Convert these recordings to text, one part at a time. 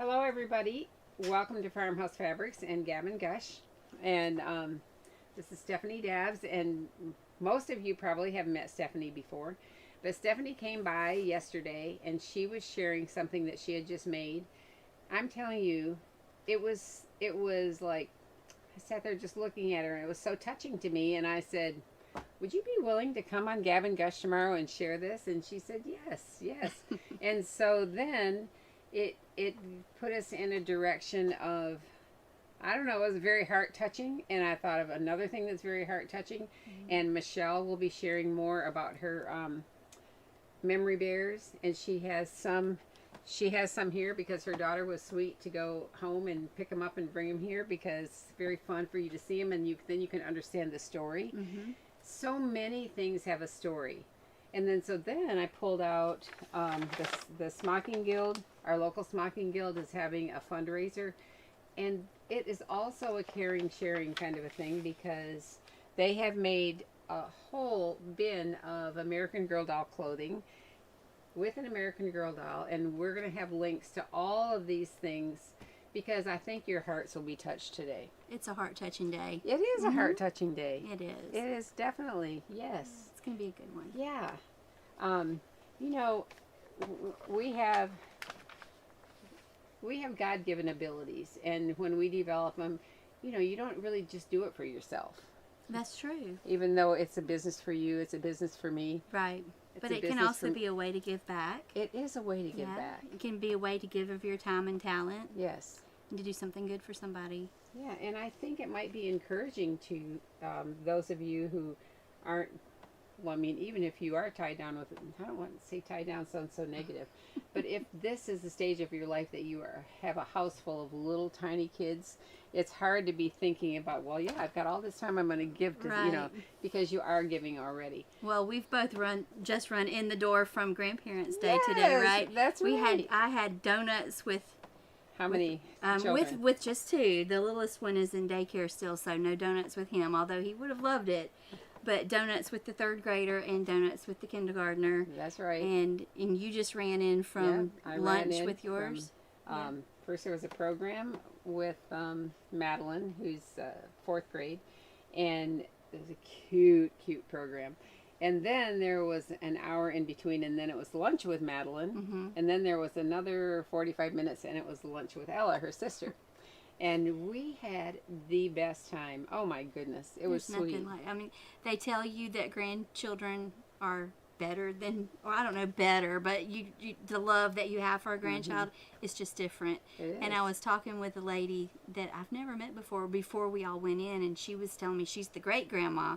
Hello, everybody. Welcome to Farmhouse Fabrics and Gavin Gush. And this is Stephanie Dabbs. And most of you probably have met Stephanie before. But Stephanie came by yesterday and she was sharing something that she had just made. I'm telling you, it was like, I sat there just looking at her and it was so touching to me. And I said, would you be willing to come on Gavin Gush tomorrow and share this? And she said, yes. And so then it put us in a direction of, I don't know, it was very heart touching. And I thought of another thing that's very heart touching. Mm-hmm. And Michelle will be sharing more about her memory bears. And she has some here because her daughter was sweet to go home and pick them up and bring them here because it's very fun for you to see them. And then you can understand the story. Mm-hmm. So many things have a story. And then I pulled out the Smocking Guild. Our local Smocking Guild is having a fundraiser. And it is also a caring, sharing kind of a thing because they have made a whole bin of American Girl doll clothing with an American Girl doll. And we're going to have links to all of these things because I think your hearts will be touched today. It's a heart-touching day. It is a heart-touching day. It is. It is definitely, yes. It's going to be a good one. Yeah. You know, we have God-given abilities, and when we develop them, you know, you don't really just do it for yourself. That's true. Even though it's a business for you, it's a business for me. Right. But it can also be a way to give back. It is a way to give back. It can be a way to give of your time and talent. Yes. And to do something good for somebody. Yeah, and I think it might be encouraging to those of you who aren't, well, I mean, even if you are tied down with, I don't want to say tied down, sounds so negative, but if this is the stage of your life that you have a house full of little tiny kids, it's hard to be thinking about, well, yeah, I've got all this time I'm going to give to, you know, because you are giving already. Well, we've both just run in the door from Grandparents' Day today, right? That's right. I had donuts with... How many children? With just two. The littlest one is in daycare still, so no donuts with him, although he would have loved it. But donuts with the third grader and donuts with the kindergartner. That's right. And you just ran in from lunch with yours? First there was a program with Madeline, who's fourth grade, and it was a cute program. And then there was an hour in between, and then it was lunch with Madeline. Mm-hmm. And then there was another 45 minutes, and it was lunch with Ella, her sister. And we had the best time. Oh, my goodness. It was sweet. I mean, they tell you that grandchildren are better than, or I don't know, better, but the love that you have for a grandchild is just different. It is. And I was talking with a lady that I've never met before we all went in, and she was telling me she's the great-grandma.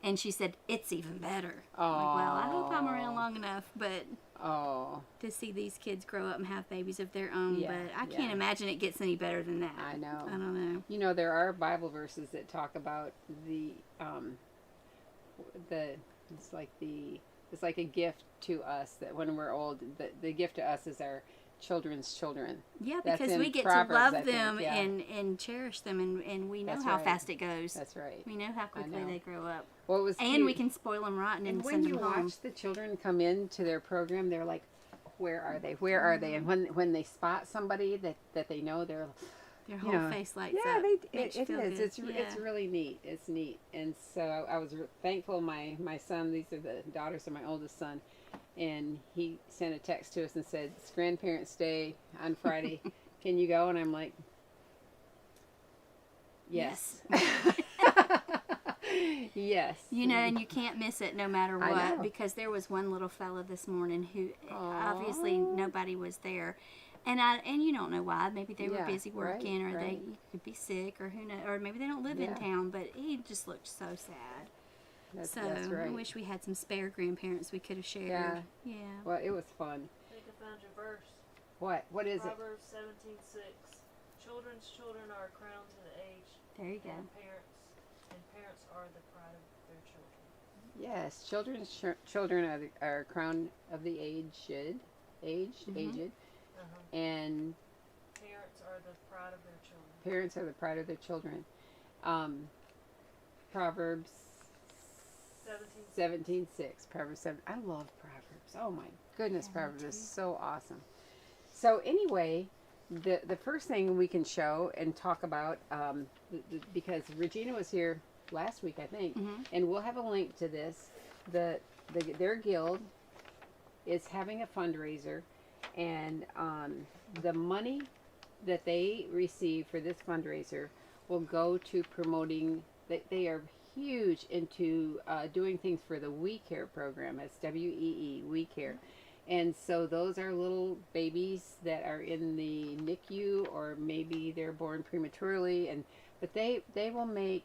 And she said, it's even better. Oh. I'm like, well, I hope I'm around long enough, but to see these kids grow up and have babies of their own. Yeah, but I can't imagine it gets any better than that. I know. I don't know. You know, there are Bible verses that talk about it's like a gift to us that when we're old, the gift to us is our children's children. Yeah, because we get Proverbs, to love them and cherish them, and we know That's how right. fast it goes. That's right. We know how quickly they grow up. Well, it was and cute. we can spoil them rotten and when send you them home. watch the children come into their program, they're like, where are they? Where are they? And when they spot somebody that they know, their whole face lights up. Yeah, it is. Good. It's really neat. It's neat. And so I was thankful. My son, these are the daughters of my oldest son, and he sent a text to us and said, it's Grandparents' Day on Friday. Can you go? And I'm like, yes. Yes. You know, and you can't miss it no matter what, because there was one little fella this morning who obviously nobody was there. And you don't know why. Maybe they were busy working, or they could be sick, or who knows, or maybe they don't live in town, but he just looked so sad. That's right. I wish we had some spare grandparents we could have shared. Yeah. Well, it was fun. I think I found your verse. What is it? Proverbs 17:6. Children's children are a crown to the age. There you go. And parents are the pride of their children. Yes, children's children are crown of the aged. And parents are the pride of their children. Parents are the pride of their children. Proverbs 17:6. Proverbs 7. I love Proverbs. Oh my goodness, Proverbs is so awesome. So anyway, the first thing we can show and talk about, because Regina was here last week, I think, and we'll have a link to this. Their guild is having a fundraiser, and the money that they receive for this fundraiser will go to promoting. They are huge into doing things for the We Care program. It's WEE, We Care. And so those are little babies that are in the NICU, or maybe they're born prematurely, but they will make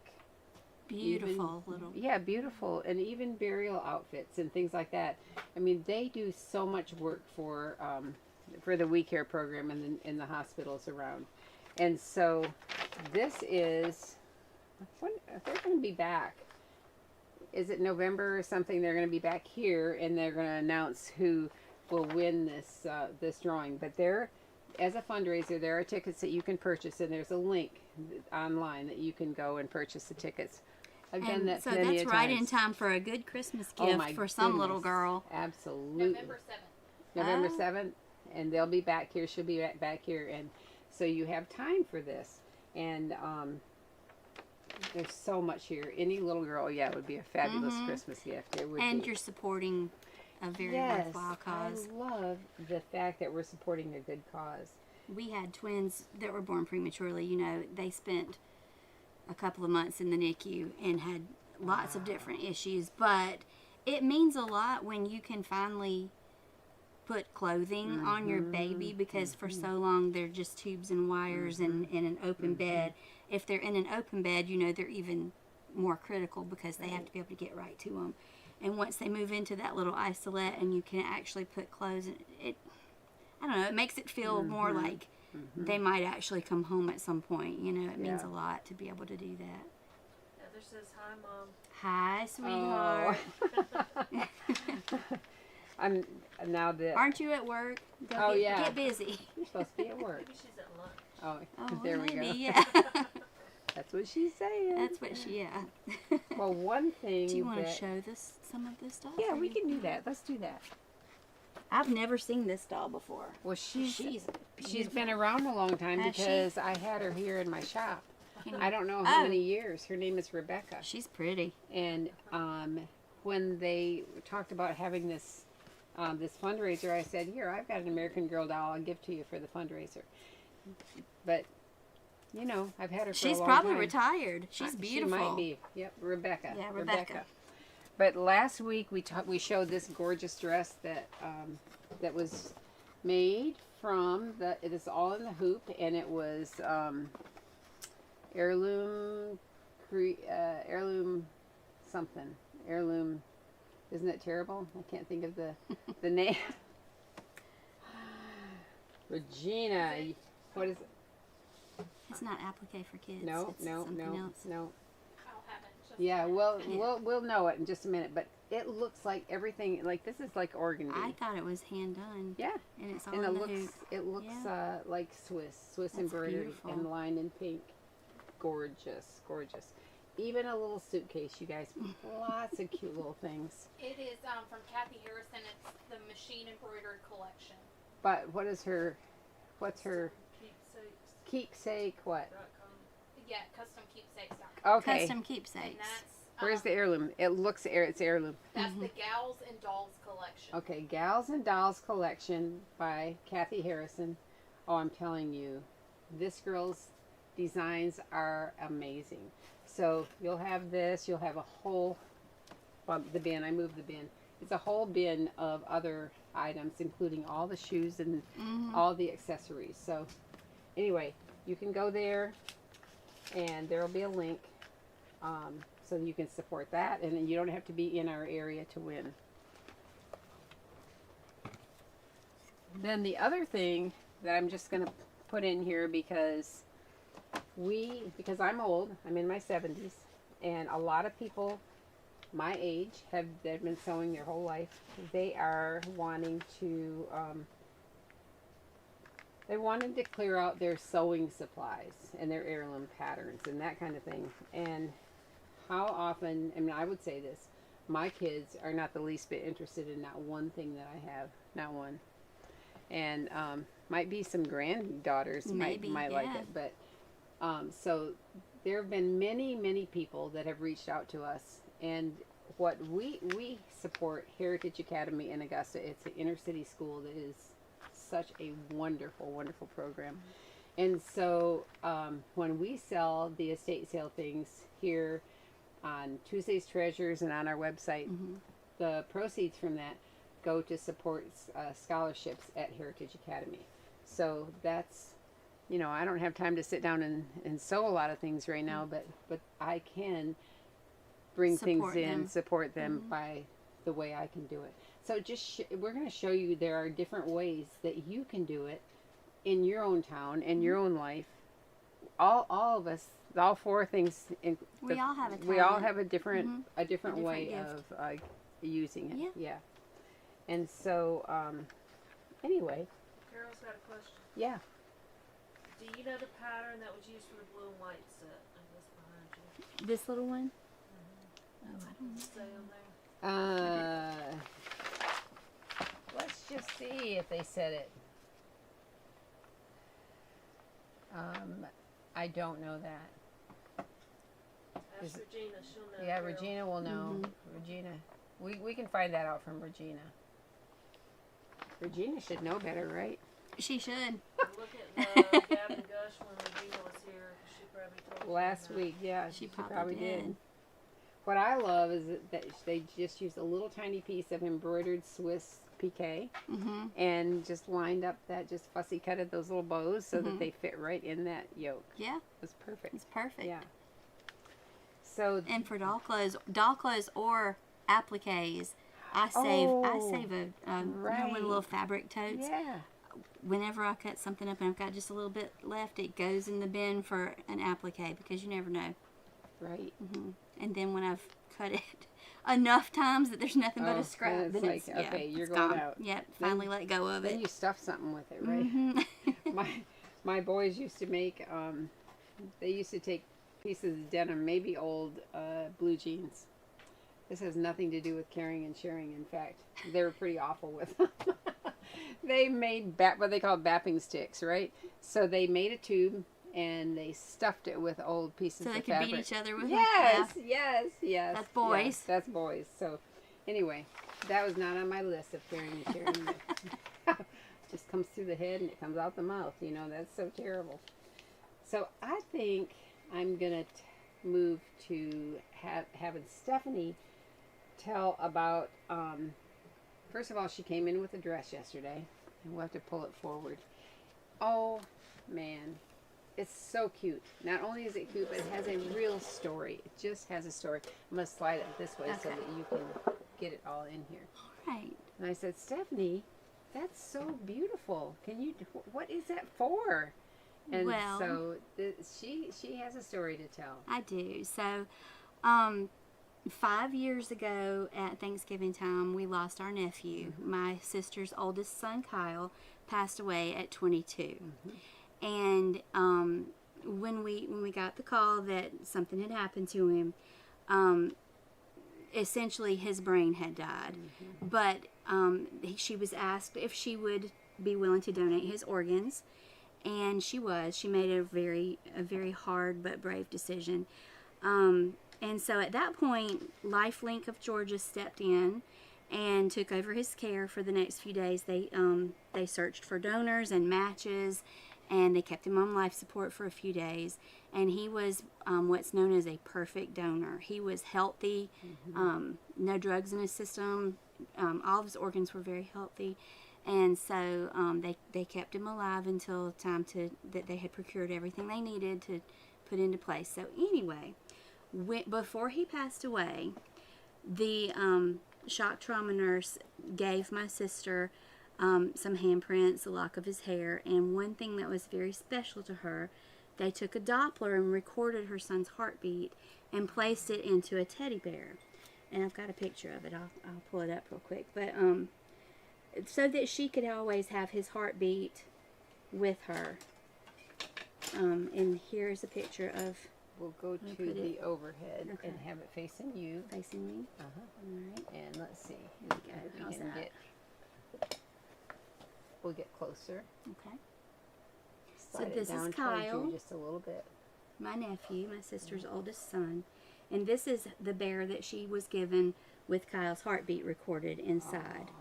beautiful little, beautiful, and even burial outfits and things like that. I mean, they do so much work for the We Care program in the hospitals around. And so this is when they're going to be back. Is it November or something? They're going to be back here, and they're going to announce who will win this drawing. But as a fundraiser, there are tickets that you can purchase, and there's a link online that you can go and purchase the tickets. I've done that plenty of times. So that's right in time for a good Christmas gift for some little girl. Absolutely. November 7th. November 7th, and they'll be back here. She'll be back here, and so you have time for this. And there's so much here. Any little girl, it would be a fabulous Christmas gift. It would be. You're supporting a very worthwhile cause. I love the fact that we're supporting a good cause. We had twins that were born prematurely. You know, they spent a couple of months in the NICU and had lots of different issues. But it means a lot when you can finally put clothing on your baby, because for so long they're just tubes and wires and in an open bed. If they're in an open bed, you know, they're even more critical because they have to be able to get right to them. And once they move into that little isolette and you can actually put clothes in it, I don't know, it makes it feel more like they might actually come home at some point. You know, it means a lot to be able to do that. Heather says, hi, Mom. Hi, sweetheart. I'm now that. Aren't you at work? Get busy. You're supposed to be at work. Maybe she's at lunch. Oh, there we maybe, go. Yeah. That's what she's saying. That's what she, Well, one thing. Do you want to show some of this doll? Yeah, we can do that. Let's do that. I've never seen this doll before. Well, she's been around a long time because I had her here in my shop. I don't know how many years. Her name is Rebecca. She's pretty. And when they talked about having this fundraiser, I said, "Here, I've got an American Girl doll. I'll give to you for the fundraiser." But you know, I've had her for a long time. She's probably retired. She's beautiful. She might be. Yep, Rebecca. Yeah, Rebecca. But last week we showed this gorgeous dress that was made from it is all in the hoop, and it was heirloom something. Heirloom, isn't it terrible? I can't think of the name. Regina, what is it? It's not applique for kids. No. I'll have it. Yeah, we'll know it in just a minute, but it looks like everything, like this is like organdy. I thought it was hand done. Yeah. And it's all And in the hoop. it looks like Swiss That's embroidery beautiful. and lined in pink. Gorgeous, gorgeous. Even a little suitcase, you guys. Lots of cute little things. It is from Kathy Harrison. It's the machine embroidered collection. But what's her keepsake what? Yeah, customkeepsakes.com. Okay. Custom And keepsakes. that's Where's the heirloom? It's heirloom. That's the Gals and Dolls collection. Okay, Gals and Dolls collection by Kathy Harrison. Oh, I'm telling you, this girl's designs are amazing. So you'll have this. You'll have a whole the bin. I moved the bin. It's a whole bin of other items, including all the shoes and all the accessories. So anyway, you can go there, and there will be a link, so you can support that, and then you don't have to be in our area to win. Then the other thing that I'm just going to put in here because I'm old, I'm in my 70s, and a lot of people my age they've been sewing their whole life. They are wanting to they wanted to clear out their sewing supplies and their heirloom patterns and that kind of thing. And how often, I mean, I would say this, my kids are not the least bit interested in not one thing that I have, not one. and might be some granddaughters Maybe, might like it. But so there have been many people that have reached out to us, and what we support Heritage Academy in Augusta. It's an inner city school that is such a wonderful program. And so when we sell the estate sale things here on Tuesday's Treasures and on our website, the proceeds from that go to support scholarships at Heritage Academy. So that's, you know, I don't have time to sit down and sew a lot of things right now, but I can bring Support things in, them. support them by the way I can do it. So just we're going to show you there are different ways that you can do it in your own town, in your own life. All of us, all four things. We all have a We all talent. have a different way gift. of using it. Yeah. Yeah. And so, anyway, Carol's got a question. yeah. Do you know the pattern that was used for the blue and white set? I guess behind you. This little one? Oh, I don't know. Stay on there. Let's just see if they said it. I don't know that. Ask Regina, she'll know. Yeah, Carol. Regina will know. Regina, we can find that out from Regina. Regina should know better, right? She should. Look at Gavin Gush when Regina was here. She probably told you Last that. week, yeah, She she probably probably did. did. What I love is that they just used a little tiny piece of embroidered Swiss piqué and just lined up that, just fussy cutted those little bows so that they fit right in that yoke. Yeah, It was perfect. it's perfect. Yeah. So And for doll clothes or appliques, I save a you know, right. one little fabric totes. yeah, Whenever I cut something up and I've got just a little bit left, it goes in the bin for an applique because you never know. right. And then when I've cut it enough times that there's nothing but Oh, a scrap, then it's then like, it's, okay, you're it's going gone. out. Yep, finally let go of Then it. you stuff something with it, right? My boys used to make. They used to take pieces of denim, maybe old blue jeans. This has nothing to do with caring and sharing. In fact, they were pretty awful with them. They made what they call bapping sticks, right? So they made a tube and they stuffed it with old pieces So they of could fabric. beat each other with Yes, them. yes. That's boys. Yes, that's boys. So anyway, that was not on my list of caring and sharing. But just comes through the head and it comes out the mouth. You know, that's so terrible. So I think I'm going to move to having Stephanie tell about, first of all, she came in with a dress yesterday, and we'll have to pull it forward. Oh, man. It's so cute. Not only is it cute, but it has a real story. It just has a story. I'm going to slide it this way so Okay. that you can get it all in here. Right. And I said, Stephanie, that's so beautiful. What is that for? And Well, so she has a story to tell. I do. So, 5 years ago at Thanksgiving time, we lost our nephew. My sister's oldest son, Kyle, passed away at 22. And when we got the call that something had happened to him, essentially his brain had died. But she was asked if she would be willing to donate his organs, and she was. She made a very hard but brave decision. And so at that point, LifeLink of Georgia stepped in and took over his care for the next few days. They searched for donors and matches, and they kept him on life support for a few days. And he was what's known as a perfect donor. He was healthy, no drugs in his system. All of his organs were very healthy. And so they kept him alive until time that they had procured everything they needed to put into place. So anyway, before he passed away, the shock trauma nurse gave my sister some handprints, a lock of his hair, and one thing that was very special to her, they took a Doppler and recorded her son's heartbeat and placed it into a teddy bear. And I've got a picture of it. I'll pull it up real quick. But so that she could always have his heartbeat with her. And here's a picture of We'll go to put the overhead Okay. and have it facing you. facing me. Uh-huh. All right. And let's see. Here we go. If we How's can that? get. we'll get closer. Okay. Slide this it down is towards Kyle. you just a little bit. My nephew, my sister's oldest son. And this is the bear that she was given with Kyle's heartbeat recorded inside.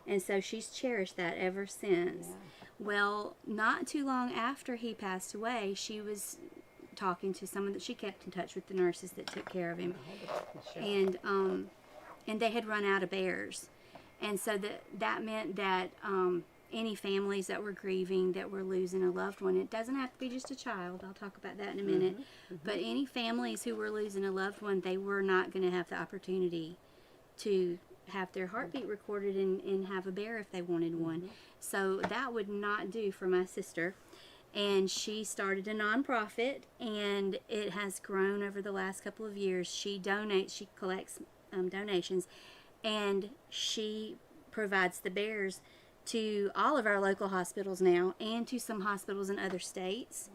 And so she's cherished that ever since. Yeah. Well, not too long after he passed away, she was talking to someone that she kept in touch with the nurses that took care of him. And they had run out of bears. And so that meant that any families that were grieving, that were losing a loved one, it doesn't have to be just a child, I'll talk about that in a minute, but any families who were losing a loved one, they were not going to have the opportunity to have their heartbeat recorded and have a bear if they wanted one. So that would not do for my sister. And she started a nonprofit, and it has grown over the last couple of years. She collects donations, and she provides the bears to all of our local hospitals now, and to some hospitals in other states.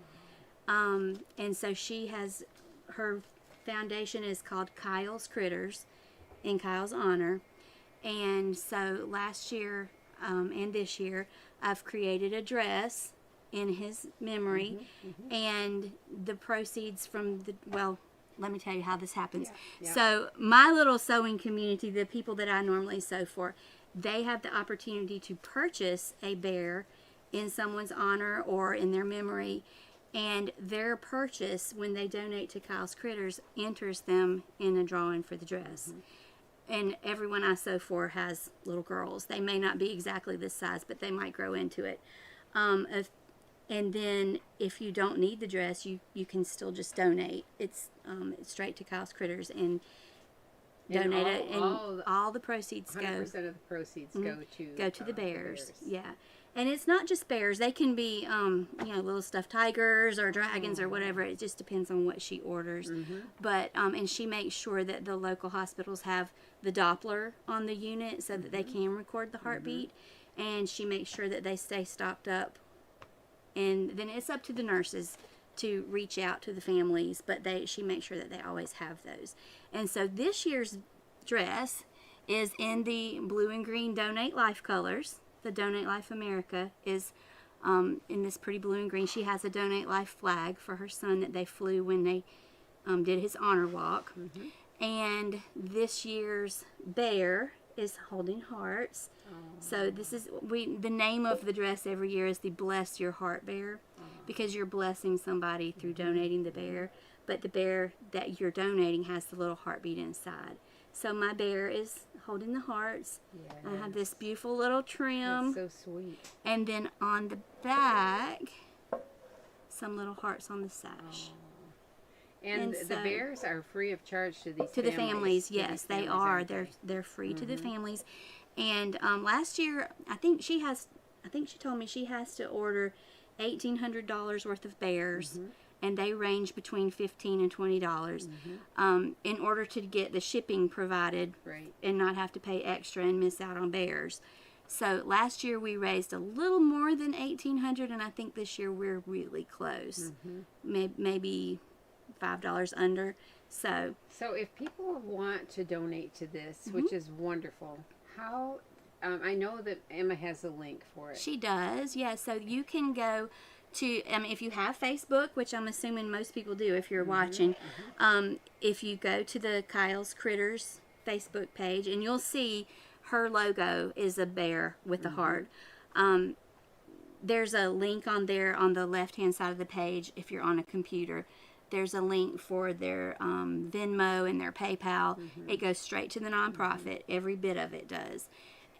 And so she has, her foundation is called Kyle's Critters, in Kyle's honor. And so last year and this year, I've created a dress in his memory, and the proceeds from let me tell you how this happens. So my little sewing community, the people that I normally sew for, they have the opportunity to purchase a bear in someone's honor or in their memory, and their purchase, when they donate to Kyle's Critters, enters them in a drawing for the dress. And everyone I sew for has little girls. They may not be exactly this size, but they might grow into it. And then if you don't need the dress, you can still just donate. It's straight to Kyle's Critters and donate it, and all the proceeds 100% of the proceeds go to the bears. Yeah. And it's not just bears. They can be little stuffed tigers or dragons or whatever. It just depends on what she orders. But and she makes sure that the local hospitals have the Doppler on the unit so that they can record the heartbeat, and she makes sure that they stay stocked up. And then it's up to the nurses to reach out to the families, but she makes sure that they always have those. And so this year's dress is in the blue and green Donate Life colors. The Donate Life America is in this pretty blue and green. She has a Donate Life flag for her son that they flew when they did his honor walk. And this year's bear is holding hearts. So this is the name of the dress every year is the Bless Your Heart Bear, because you're blessing somebody through donating the bear, but the bear that you're donating has the little heartbeat inside. So my bear is holding the hearts. Yes. I have this beautiful little trim. That's so sweet. And then on the back, some little hearts on the sash. And the bears are free of charge to these the families. Yes, they are. They're free to the families. And last year, I think she told me she has to order $1,800 worth of bears, and they range between $15 and $20 in order to get the shipping provided, and not have to pay extra and miss out on bears. So last year we raised a little more than $1,800, and I think this year we're really close, maybe $5 under. So if people want to donate to this, which is wonderful, how? I know that Emma has a link for it. She does, yeah. So you can go to, if you have Facebook, which I'm assuming most people do if you're watching, if you go to the Kyle's Critters Facebook page, and you'll see her logo is a bear with a heart. There's a link on there on the left-hand side of the page if you're on a computer. There's a link for their Venmo and their PayPal. It goes straight to the nonprofit. Every bit of it does.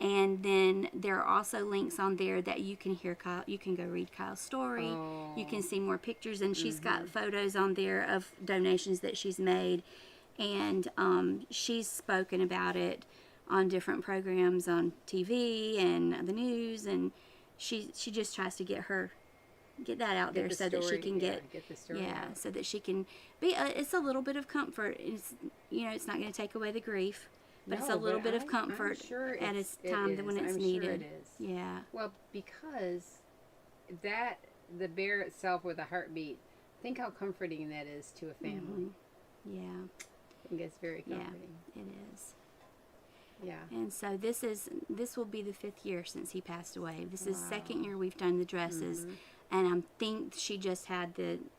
And then there are also links on there that you can hear Kyle. You can go read Kyle's story. You can see more pictures, and she's got photos on there of donations that she's made, and she's spoken about it on different programs on TV and the news, and she just tries to get that out there so that she can get the story out. So that she can be. It's a little bit of comfort. It's it's not going to take away the grief. But it's a little bit of comfort at a time when it's needed. Sure it is. Yeah. Well, because the bear itself with a heartbeat, think how comforting that is to a family. Yeah. I think it's very comforting. Yeah, it is. Yeah. And so this will be the 5th year since he passed away. This is the 2nd year we've done the dresses, and I think she just had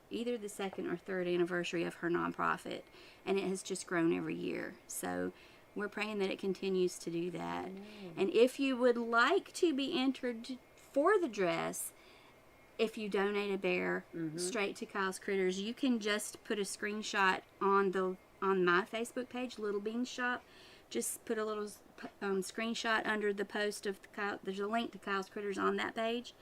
either the 2nd or 3rd anniversary of her nonprofit, and it has just grown every year. So we're praying that it continues to do that. And if you would like to be entered for the dress, if you donate a bear straight to Kyle's Critters, you can just put a screenshot on my Facebook page, Little Bean Shop. Just put a little screenshot under the post of there's a link to Kyle's Critters on that page.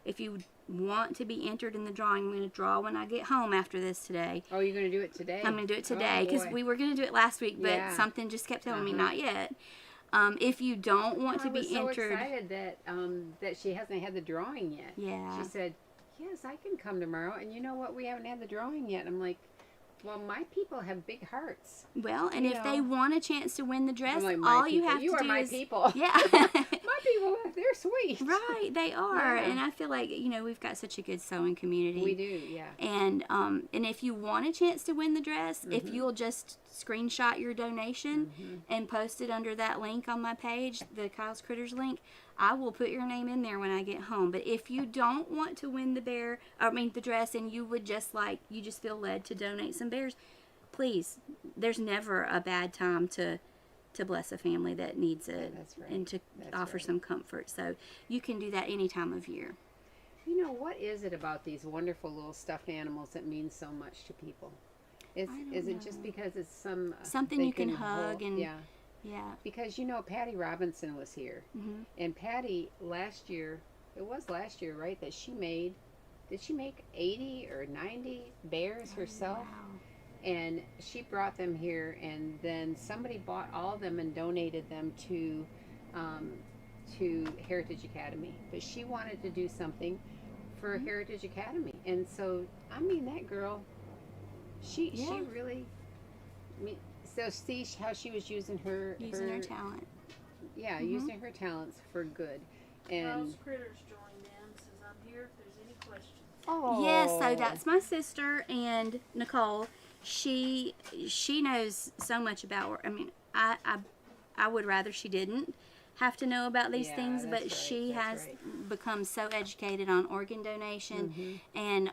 If you want to be entered in the drawing, I'm going to draw when I get home after this today. Oh, you're going to do it today? I'm going to do it today because we were going to do it last week, but something just kept telling me not yet. If you don't want to be entered, I was so excited that she hasn't had the drawing yet. Yeah. She said, "Yes, I can come tomorrow." And you know what? We haven't had the drawing yet. I'm like, well, my people have big hearts. Well, and if they want a chance to win the dress, like, all you have to do is... You are my people. Yeah. My people, they're sweet. Right, they are. Yeah. And I feel like, we've got such a good sewing community. We do, yeah. And if you want a chance to win the dress, if you'll just screenshot your donation and post it under that link on my page, the Kyle's Critters link, I will put your name in there when I get home. But if you don't want to win the dress, and you would just feel led to donate some bears, please, there's never a bad time to bless a family that needs it, and to offer some comfort. So you can do that any time of year. What is it about these wonderful little stuffed animals that means so much to people? Is it just because it's something you can hug and yeah. Because Patty Robinson was here, and Patty last year, right? That she made. Did she make 80 or 90 bears herself? Wow. And she brought them here, and then somebody bought all of them and donated them to Heritage Academy. But she wanted to do something for Heritage Academy, and so that girl, she really. So see how she was using her talent. Yeah, using her talents for good. And Kyle's Critters joined in. Says, "I'm here if there's any questions." Oh. Yes, so that's my sister, and Nicole. She knows so much about. I would rather she didn't have to know about these things, but she has become so educated on organ donation and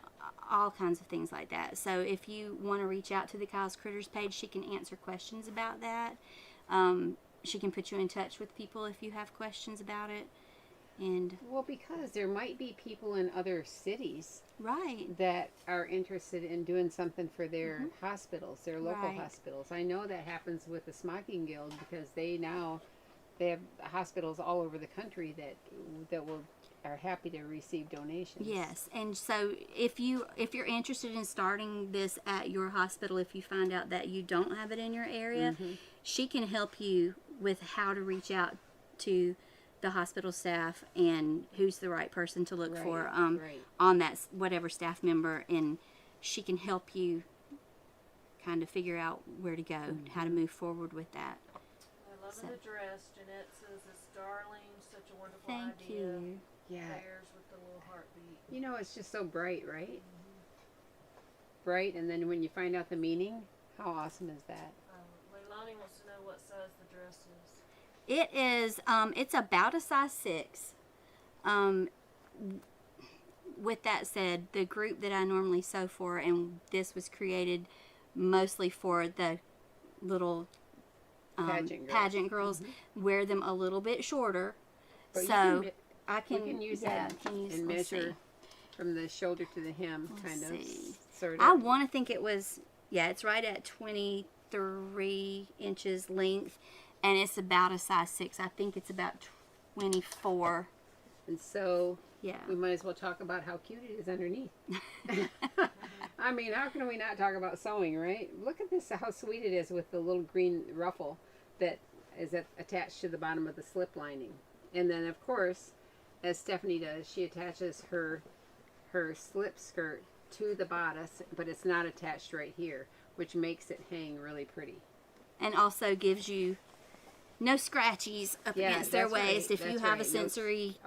all kinds of things like that. So if you want to reach out to the Kyle's Critters page, she can answer questions about that. She can put you in touch with people if you have questions about it. And because there might be people in other cities right that are interested in doing something for their hospitals, their local hospitals. I know that happens with the Smocking Guild, because they have hospitals all over the country that are happy to receive donations. Yes, and so if you're interested in starting this at your hospital, if you find out that you don't have it in your area, she can help you with how to reach out to the hospital staff and who's the right person to look for on that whatever staff member, and she can help you kind of figure out where to go, how to move forward with that. I love the dress. Jeanette says it's darling, such a wonderful Thank idea. you. Yeah. Bears with the little heartbeat. It's just so bright, right? Bright, and then when you find out the meaning, how awesome is that? Leilani wants to know what size the dress is. It is, it's about a size 6. With that said, the group that I normally sew for, and this was created mostly for the little pageant girls, wear them a little bit shorter. But so we can use that and measure from the shoulder to the hem, sort of. I want to think it was, it's right at 23 inches length. And it's about a size 6. I think it's about 24. And so we might as well talk about how cute it is underneath. How can we not talk about sewing, right? Look at this, how sweet it is with the little green ruffle that is attached to the bottom of the slip lining. And then, of course, as Stephanie does, she attaches her slip skirt to the bodice, but it's not attached right here, which makes it hang really pretty. And also gives you no scratchies up against their waist if you have a sensory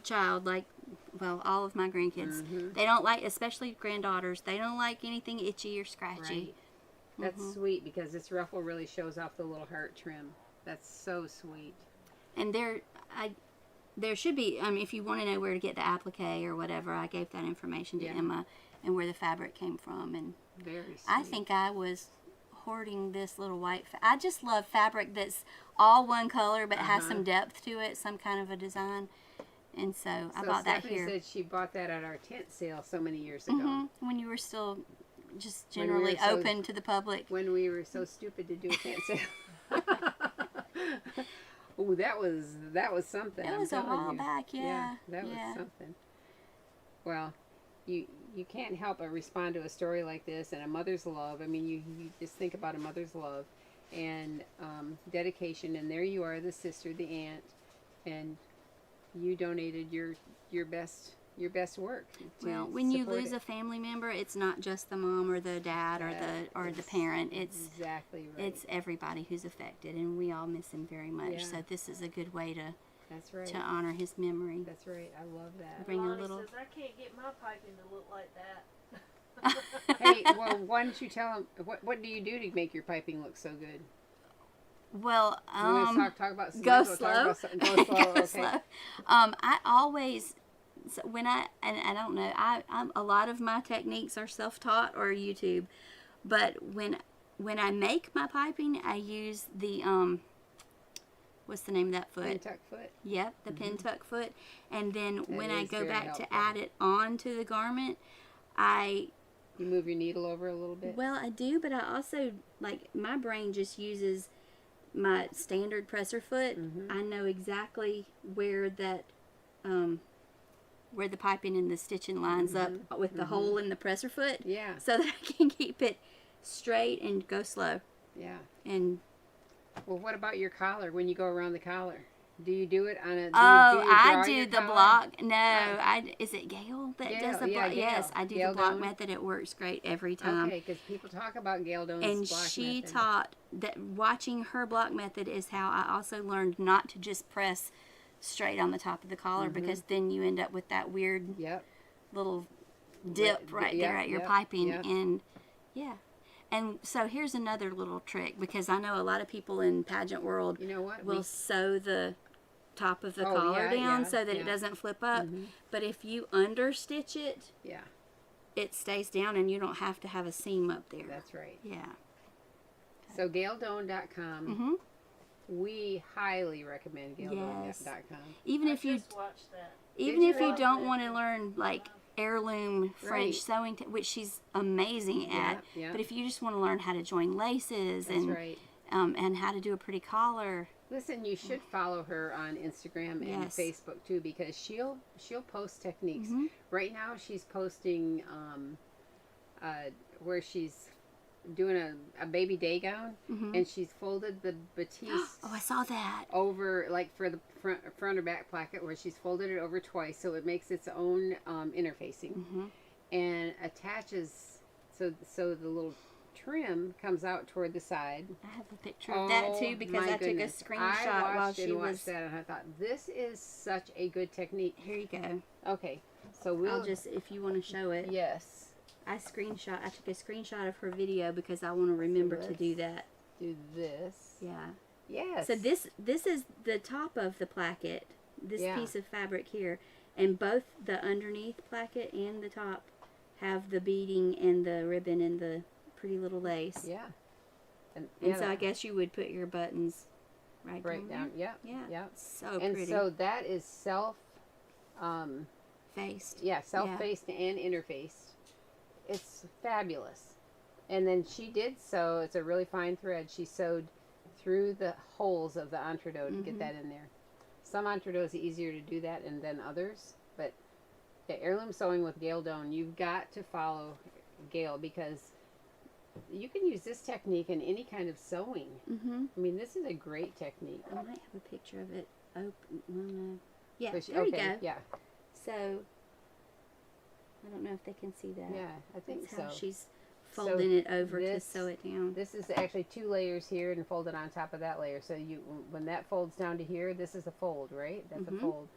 child, like, all of my grandkids. They don't like, especially granddaughters, they don't like anything itchy or scratchy. Right. That's sweet, because this ruffle really shows off the little heart trim. That's so sweet. And there should be, if you want to know where to get the applique or whatever, I gave that information to Emma and where the fabric came from. And very sweet. I think I was hoarding this little white. I just love fabric that's all one color but has some depth to it, some kind of a design. And so I bought that here. Stephanie said she bought that at our tent sale so many years ago. When you were still just generally open to the public. When we were so stupid to do a tent sale. Oh, that was something. It was a while back, yeah. That was something. Well, you can't help but respond to a story like this and a mother's love. I mean, you just think about a mother's love and dedication, and there you are, the sister, the aunt, and you donated your best work. Well, when you lose a family member, it's not just the mom or the dad or the parent. It's exactly right. It's everybody who's affected, and we all miss him very much. Yeah. So this is a good way to That's right. to honor his memory. That's right. I love that. Bring Lonnie a little. says, I can't get my piping to look like that. Hey, well, why don't you tell them what do you do to make your piping look so good? Well, We're gonna talk about cement. go We'll slow. Talk about go slow. Go Okay. slow. I always, when I don't know, I'm a lot of my techniques are self-taught or YouTube, but when I make my piping, I use the what's the name of that foot? Pin tuck foot. Yep, the pin tuck foot. And then when I is go very back helpful. to add it onto the garment, You move your needle over a little bit. well, I do, but I also, like, my brain just uses my standard presser foot. I know exactly where that, where the piping and the stitching lines up with the hole in the presser foot. Yeah. So that I can keep it straight and go slow. Yeah. And Well, what about your collar? When you go around the collar, do you do it on a? I do your the collar? block. No, is it Gail that Gail, does the yeah, block? Gail. Yes, I do Gail the block Doan. method. It works great every time. Okay, because people talk about Gail Doan's And block she method. taught that watching her block method is how I also learned not to just press straight on the top of the collar, because then you end up with that weird Yep. little dip right there at your piping. Yep. And yeah. And so here's another little trick, because I know a lot of people in pageant world You know what? will sew the top of the Oh, collar yeah, down yeah, so that yeah. it doesn't flip up. But if you understitch it, Yeah, it stays down and you don't have to have a seam up there. that's right. Yeah. So GailDoan.com. We highly recommend GailDoan.com. Even I if you just watched that. Even Did if you? you don't want to learn like heirloom French Right. sewing, which she's amazing at, yeah. but if you just want to learn how to join laces That's and right. and how to do a pretty collar, Listen, you should follow her on Instagram and Yes. Facebook too, because she'll post techniques. Right now, she's posting where she's doing a baby day gown, and she's folded the batiste oh, I saw that. over, like for the front or back placket, where she's folded it over twice, so it makes its own interfacing, and attaches so the little trim comes out toward the side. I have a picture of that too, because my I goodness. took a screenshot I while watched she and watched was. that, and I thought, this is such a good technique. Here you go. Okay, so we'll I'll just, if you want to show it, yes, I took a screenshot of her video because I want to remember to do that. do this. Yeah. Yes. So this is the top of the placket, this Yeah. piece of fabric here, and both the underneath placket and the top have the beading and the ribbon and the pretty little lace. Yeah. And yeah, so I guess you would put your buttons right down. there. Yep. Yeah. Yep. So And pretty. so that is Faced. self-faced and interfaced. It's fabulous. And then she did sew. It's a really fine thread. She sewed through the holes of the entretot to get that in there. Some entretots are easier to do that than others, but the heirloom sewing with Gail Doan, you've got to follow Gail, because you can use this technique in any kind of sewing. I mean, this is a great technique. I might have a picture of it open. Yeah, So she- there okay, you go. Yeah, So, I don't know if they can see that. yeah, I think That's so. how she's folding it over to this- sew it down. This is actually 2 layers here and folded on top of that layer. So when that folds down to here, this is a fold, right? That's a fold.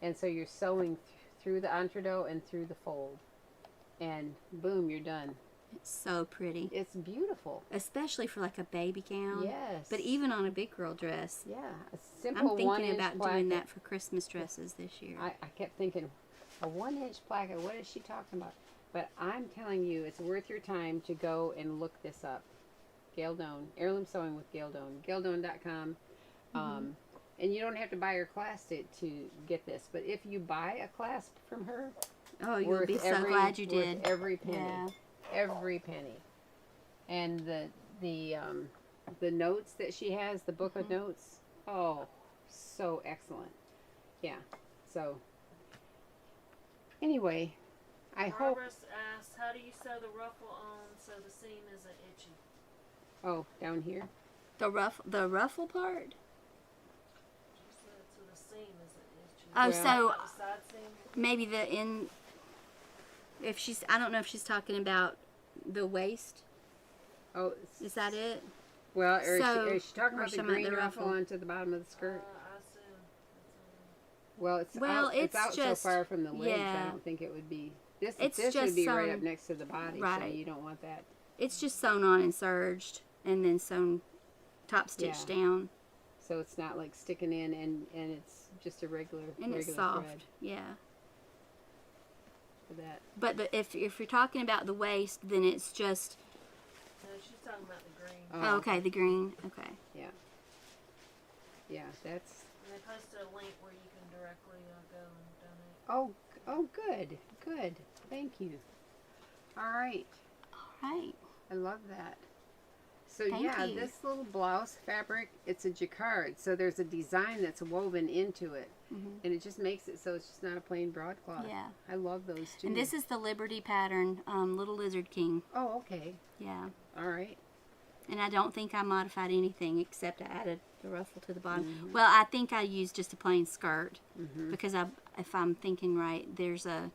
And so you're sewing through the entretot and through the fold. And boom, you're done. It's so pretty. It's beautiful. Especially for like a baby gown. Yes. But even on a big girl dress. Yeah, a simple I'm thinking 1 inch about placket. doing that for Christmas dresses this year. I kept thinking, a 1 inch placket, what is she talking about? But I'm telling you, it's worth your time to go and look this up. Gail Doan, Heirloom Sewing with Gail Doan, gaildoan.com. And you don't have to buy her class to get this. But if you buy a clasp from her, oh, you'll be so glad you did. Worth every penny. Yeah. Every penny. And the notes that she has, the book of notes, oh, so excellent. Yeah. So, anyway, I hope. Barbara asks, how do you sew the ruffle on so the seam isn't itchy? Oh, down here? The ruffle part? She said so the seam isn't itchy. Oh, Well- so Not the side seam? maybe I don't know if she's talking about the waist. Oh, Is that it? well, So- is she talking or about the some of green the ruffle ruffle. onto the bottom of the skirt? I assume. Well, it's Well, out, it's it's out just- so far from the legs, I yeah. don't think it would be. This It's would just be right sewn- up next to the body, so right. you don't want that. It's just sewn on and serged and then sewn top stitched Yeah. down. So it's not like sticking in, and it's just a regular And it's regular soft. thread Yeah. for that. But if you're talking about the waist, then it's just No, she's talking about the green. oh, okay, the green. Okay. Yeah, that's. And they posted a link where you can directly go and donate. Oh, good. Thank you. All right, Right. I love that. So Thank yeah, you. this little blouse fabric, it's a jacquard. So there's a design that's woven into it, Mhm. and it just makes it so it's just not a plain broadcloth. Yeah. I love those too. And this is the Liberty pattern, Little Lizard King. Oh, okay. Yeah. All right. And I don't think I modified anything except I added the ruffle to the bottom. Mm-hmm. Well, I think I used just a plain skirt Mm-hmm. because if I'm thinking right, there's a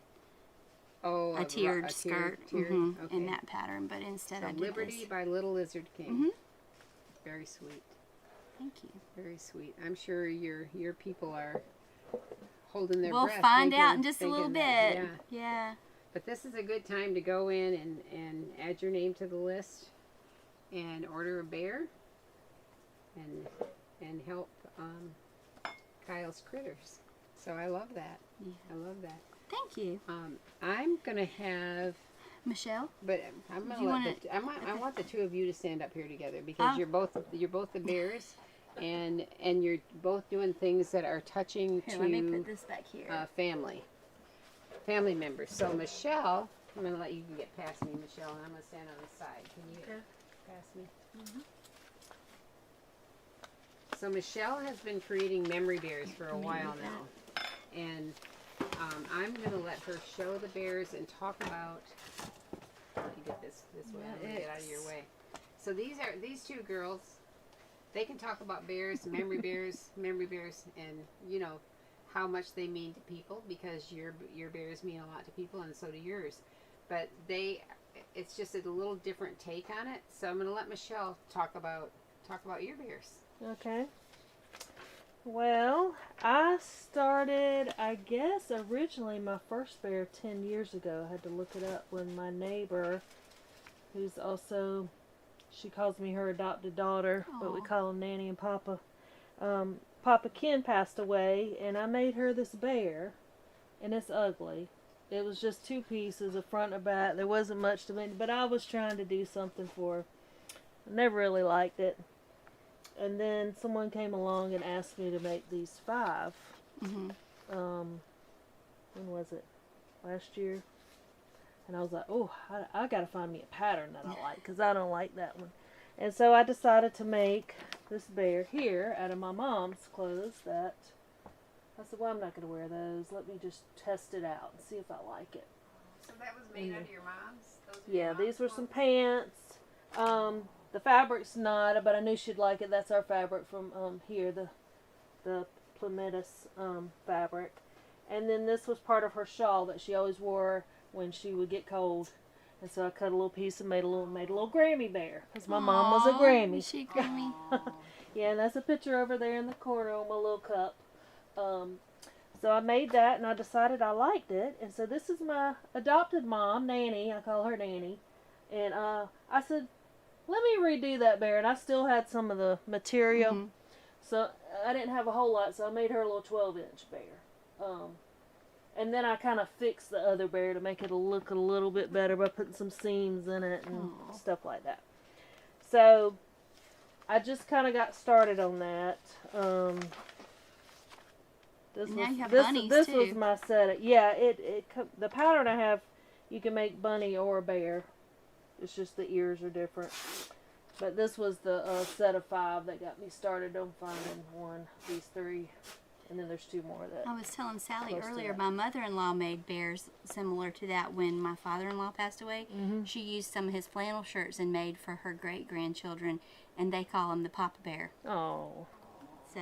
Oh, tiered skirt tiered, okay. in that pattern. But instead So I did Liberty this. by Little Lizard King. Mhm. Very sweet. Thank you. Very sweet. I'm sure your people are holding their We'll breath. find thinking- out in just a little thinking bit. that, Yeah. But this is a good time to go in and add your name to the list and order a bear and help Kyle's critters. So I love that. Yeah. I love that. Thank you, I'm gonna have, Michelle. but I'm Do gonna you let wanna- I want the two of you to stand up here together because Oh. you're both the bears, and you're both doing things that are touching Here, to let me put this back here. family members. So Michelle, I'm gonna let you get past me, Michelle, and I'm gonna stand on the side. Can you get past me? So Michelle has been creating memory bears for a while now, and I'm gonna let her show the bears and talk about. You get this way. I'm gonna get out of your way. So these two girls. They can talk about bears, memory bears, and you know how much they mean to people because your bears mean a lot to people, and so do yours. But it's just a little different take on it. So I'm gonna let Michelle talk about your bears. Okay. Well, I started, I guess, originally my first bear 10 years ago. I had to look it up when my neighbor, who's also, she calls me her adopted daughter, but we Aw. call them Nanny and Papa. Papa Ken passed away, and I made her this bear, and it's ugly. It was just two pieces, a front and a back. There wasn't much to it, but I was trying to do something for her. I never really liked it. And then someone came along and asked me to make these 5. Mm-hmm. When was it? Last year? And I was like, oh, I got to find me a pattern that I like because I don't like that one. And so I decided to make this bear here out of my mom's clothes that I said, well, I'm not going to wear those. Let me just test it out and see if I like it. So that was made out of your mom's? Yeah, these were some pants. The fabric's not, but I knew she'd like it. That's our fabric from here, the Plymouth fabric. And then this was part of her shawl that she always wore when she would get cold. And so I cut a little piece and made a little Grammy bear because my mom was a Grammy. Is she a Grammy? Yeah, and that's a picture over there in the corner on my little cup. So I made that, and I decided I liked it. And so this is my adopted mom, Nanny. I call her Nanny. And I said, let me redo that bear. And I still had some of the material. Mm-hmm. So I didn't have a whole lot, so I made her a little 12-inch bear. And then I kind of fixed the other bear to make it look a little bit better by putting some seams in it and stuff like that. So I just kind of got started on that. This was my setup. Yeah, the pattern I have, you can make bunny or a bear. It's just the ears are different. But this was the set of 5 that got me started on finding these 3. And then there's 2 more that... I was telling Sally earlier, my mother-in-law made bears similar to that when my father-in-law passed away. Mm-hmm. She used some of his flannel shirts and made for her great-grandchildren, and they call him the Papa Bear. Oh. So,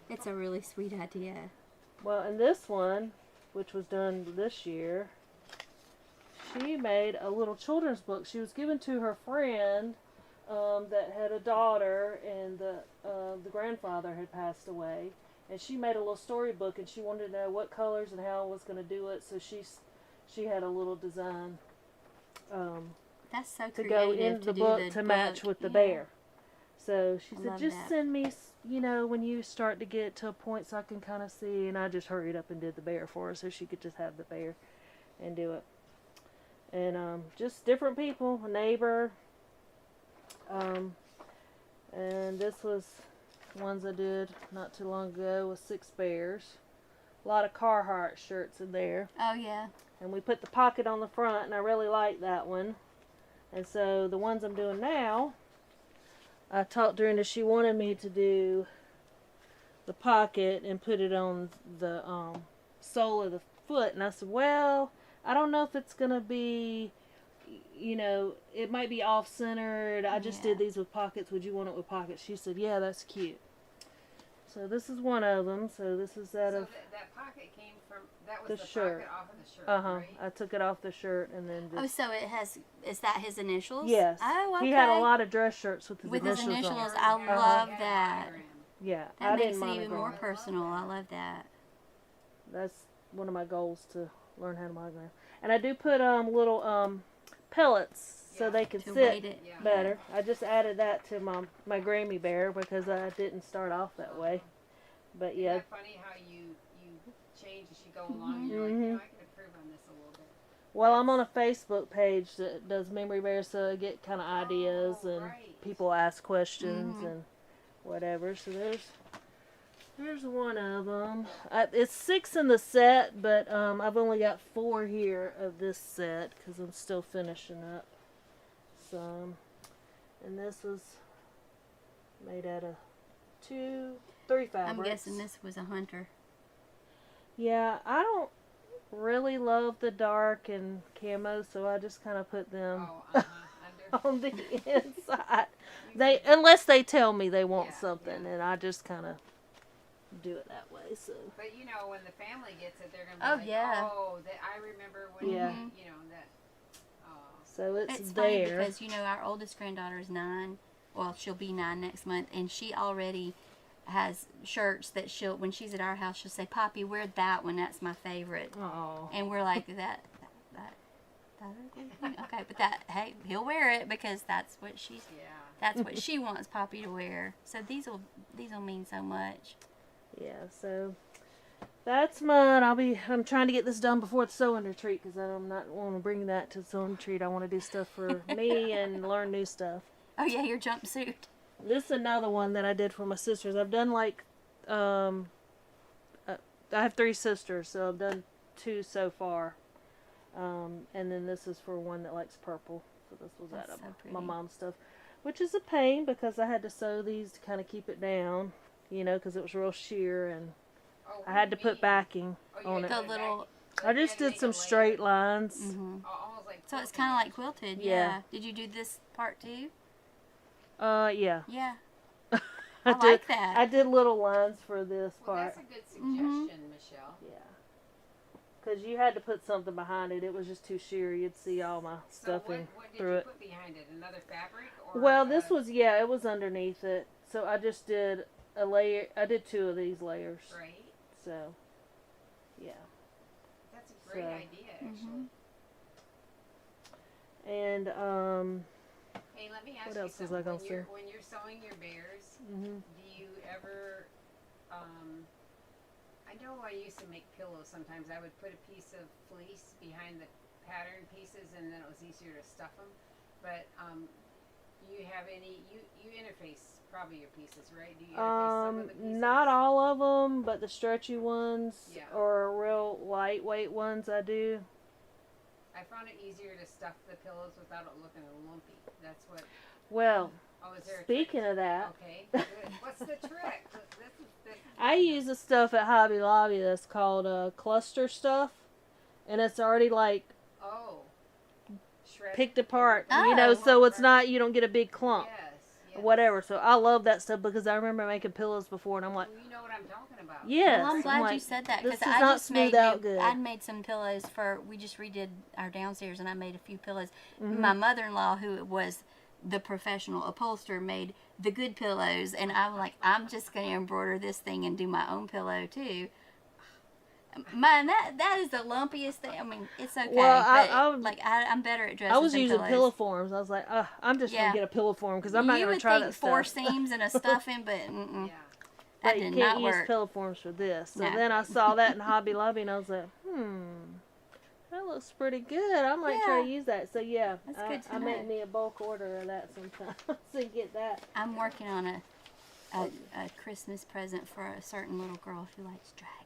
it's a really sweet idea. Well, and this one, which was done this year, she made a little children's book. She was given to her friend that had a daughter, and the grandfather had passed away. And she made a little storybook, and she wanted to know what colors and how I was going to do it. So she had a little design That's so to go in the book to match with the bear. So she said, just send me, when you start to get to a point so I can kind of see. And I just hurried up and did the bear for her so she could just have the bear and do it. And just different people, a neighbor. And this was ones I did not too long ago with 6 bears. A lot of Carhartt shirts in there. Oh, yeah. And we put the pocket on the front, and I really like that one. And so the ones I'm doing now, I talked to her, and she wanted me to do the pocket and put it on the sole of the foot. And I said, well, I don't know if it's going to be, it might be off-centered. I just did these with pockets. Would you want it with pockets? She said, yeah, that's cute. So this is one of them. So this is that that pocket came from, that was the shirt. Pocket off of the shirt, right? I took it off the shirt and then just... Oh, so is that his initials? Yes. Oh, okay. He had a lot of dress shirts with his initials his initials. on. I love that. Yeah. That makes it even more personal. I love that. That's one of my goals, to learn how to monogram. And I do put little pellets so they can sit better. I just added that to my Grammy bear because I didn't start off that way. But yeah. Isn't that funny how you change as you go along? You're like, I can improve on this a little bit. Well, I'm on a Facebook page that does memory bears, so I get kind of ideas and people ask questions and whatever. So there's one of them. It's 6 in the set, but I've only got 4 here of this set because I'm still finishing up some. And this was made out of 3 fabrics. I'm guessing this was a hunter. Yeah, I don't really love the dark and camo, so I just kind of put them on the inside. Unless they tell me they want something, and I just kind of do it that way. So. But when the family gets it, they're gonna be I remember when that. So it's funny there because our oldest granddaughter is 9. Well, she'll be 9 next month, and she already has shirts that when she's at our house, she'll say, "Poppy, wear that one. That's my favorite." Oh. And we're like, that okay, but hey, he'll wear it because that's what that's what she wants Poppy to wear. So these will mean so much. Yeah, so that's mine. I'm trying to get this done before the sewing retreat because I'm not want to bring that to the sewing retreat. I want to do stuff for me and learn new stuff. Oh yeah, your jumpsuit. This is another one that I did for my sisters. I've done I have 3 sisters, so I've done 2 so far. And then this is for one that likes purple. So this was out of my mom's stuff, which is a pain because I had to sew these to kind of keep it down, because it was real sheer and I had to put backing on it. The little. I just did some straight lines. Mm-hmm. So it's kind of like quilted. Yeah. Did you do this part too? Yeah. Yeah. I like that. I did little lines for this part. That's a good suggestion, Michelle. Yeah. Because you had to put something behind it. It was just too sheer. You'd see all my stuffing through it. What did you put behind it? Another fabric? Well, this was, it was underneath it. So I just did a layer. I did 2 of these layers. Right. So, yeah. That's a great idea, actually. And Hey, let me ask what you else was something. I gonna say? When you're sewing your bears, Mhm. do you ever? I know I used to make pillows. Sometimes I would put a piece of fleece behind the pattern pieces, and then it was easier to stuff them. But do you have any? You interface probably your pieces, right? Do you interface some of the pieces? Not all of them, but the stretchy ones Yeah. or real lightweight ones I do. I found it easier to stuff the pillows without it looking lumpy. That's what. Well, Oh, is there a speaking trick? of that, Okay, good. What's the trick? This is I use the stuff at Hobby Lobby that's called cluster stuff, and it's already like Oh. Shredded. picked apart, Oh. you know, so it's not, you don't get a big clump. Yes. Or whatever. So I love that stuff because I remember making pillows before, and I'm like, Well, you know what I'm talking about. yes. Well, I'm glad like, you said that this because does I not just smooth made out good. I'd made some pillows we just redid our downstairs and I made a few pillows. Mhm. My mother-in-law, who was the professional upholsterer, made the good pillows, and I'm like, I'm just going to embroider this thing and do my own pillow too. Man, that is the lumpiest thing. I mean, it's okay, Well, but I'm better at dresses I was than using pillows. pillow forms. I was like, I'm just Yeah. gonna get a pillow form because I'm not You gonna would try think that four stuff. seams and a stuffing, but Yeah. that But you did can't not use work. pillow forms for this. So No. then I saw that in Hobby Lobby, and I was like, that looks pretty good. I might try to Yeah. use that. So yeah, That's good to I make know. me a bulk order of that sometime to get that. I'm working on a Christmas present for a certain little girl who likes dragons.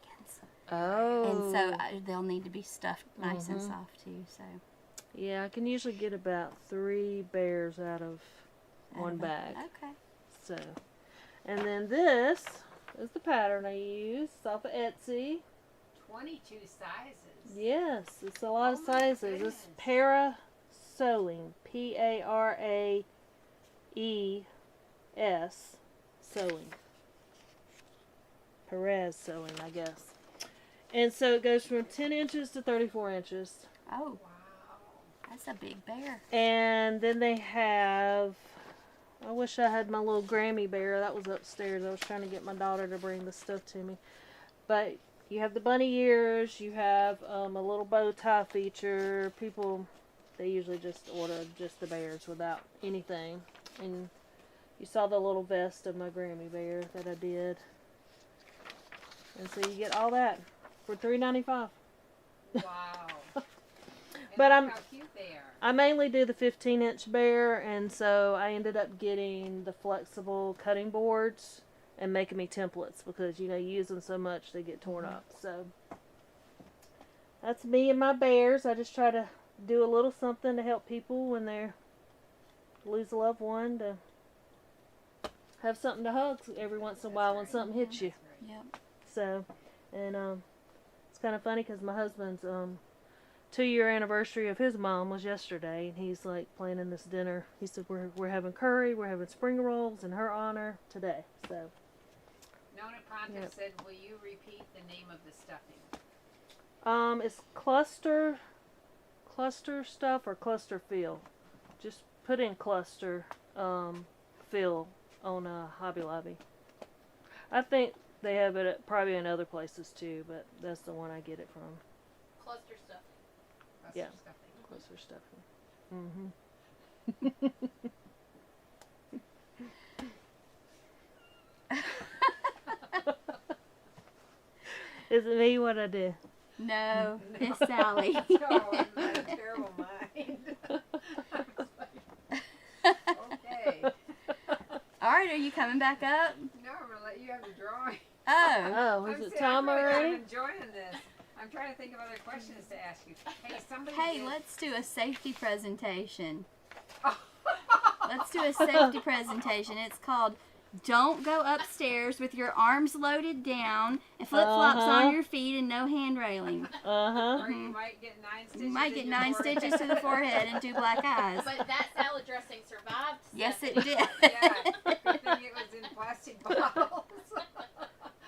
Oh. And so they'll need to be stuffed nice and Mhm. soft too. So Yeah, I can usually get about 3 bears out of one bag. Okay. So, and then this is the pattern I use. It's off of Etsy. 22 sizes. Yes, it's a lot of Oh my sizes. goodness. It's Para Sewing. Paraes Sewing. Perez Sewing, I guess. And so it goes from 10 inches to 34 inches. Oh, Wow. that's a big bear. And then they have, I wish I had my little Grammy bear. That was upstairs. I was trying to get my daughter to bring the stuff to me. But you have the bunny ears. You have a little bow tie feature. People, they usually just order just the bears without anything. And you saw the little vest of my Grammy bear that I did. And so you get all that for $3.95. Wow. But And look how cute they are. I mainly do the 15-inch bear, and so I ended up getting the flexible cutting boards and making me templates because, you use them so much they get torn up. So that's me and my bears. I just try to do a little something to help people when they lose a loved one, to have something to hug every once in a while when something hits you. Yep. So, and it's kind of funny because my husband's 2-year anniversary of his mom was yesterday, and he's like planning this dinner. He said we're having curry, we're having spring rolls in her honor today. So Nona Pontiff Yep. said, will you repeat the name of the stuffing? it's cluster stuff or cluster feel. Just put in cluster feel on Hobby Lobby. I think they have it probably in other places too, but that's the one I get it from. Cluster stuffing. Cluster Yeah. stuffing. Cluster stuffing. Is it me? What I do? No, it's Sally. Oh, I'm not a terrible mind. Okay. All right, are you coming back up? No, I'm going to let you have the drawing. Oh, Oh, is I'm it saying, time I'm really already? enjoying this. I'm trying to think of other questions to ask you. Hey, somebody hey, did- let's do a safety presentation. Let's do a safety presentation. It's called "Don't Go Upstairs with Your Arms Loaded Down and Flip Flops on Your Feet and No Hand Railing." Or you might get 9 stitches. You might in get your 9 forehead. stitches to the forehead and 2 black eyes. But that salad dressing survived. Yes, it Stephanie. did. Yeah, good thing it was in plastic bottles.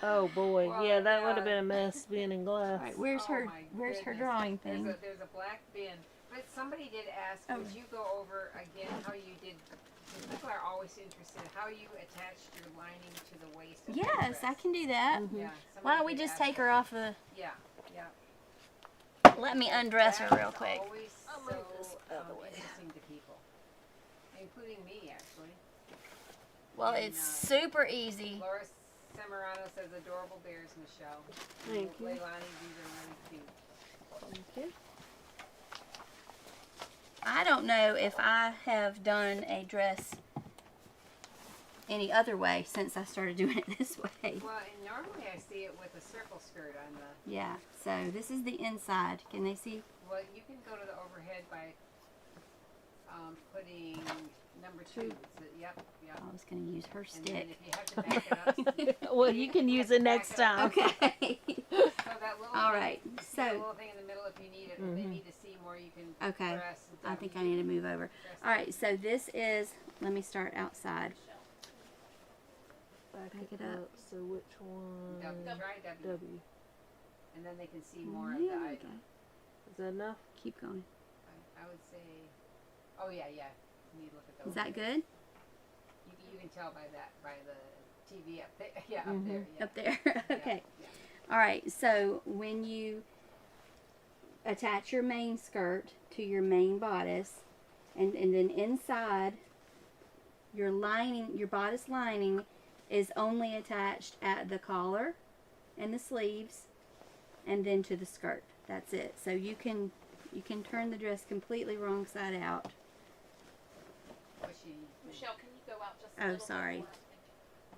Oh boy, Well, yeah, that yeah. would have been a mess being in glass. All right, where's Oh her my where's her goodness. drawing thing? There's a black bin. But somebody did ask, Oh. would you go over again how you did, people are always interested, how you attached your lining to the waist of your Yes, I dress. can do that. Yeah, Why don't somebody we did just ask take her that. off the Yeah, yeah. Let me undress her That real is quick. always Oh, so move this out of the way. interesting to people, including me, actually. Well, And, it's super easy. Laura Semirano says adorable bears, Michelle. Thank you. Leilani, these are really cute. Thank you. I don't know if I have done a dress any other way since I started doing it this way. Well, and normally I see it with a circle skirt on the. Yeah, so this is the inside. Can they see? Well, you can go to the overhead by putting number 2. Yep. I was going to use her And then stick. if you have to back it up. Well, you can use it next time. Okay. So that little All thing, right. that So, little thing in the middle, if you need it, if they need to see more, you can okay. press. I think I need to move over. All right. So this is. Let me start outside. Back it up. So which one? Try W. W. And then they can see more of There the we item. Is that enough? go. Keep going. I would say. Oh yeah. You need to look at those. Is that good? You can tell by the TV up there. Yeah, up there. Yeah. Up there. Yeah, Okay. yeah. All right. So when you attach your main skirt to your main bodice, and then inside your lining, your bodice lining, is only attached at the collar and the sleeves, and then to the skirt. That's it. So you can turn the dress completely wrong side out. Michelle, can you go out just a Oh, little sorry.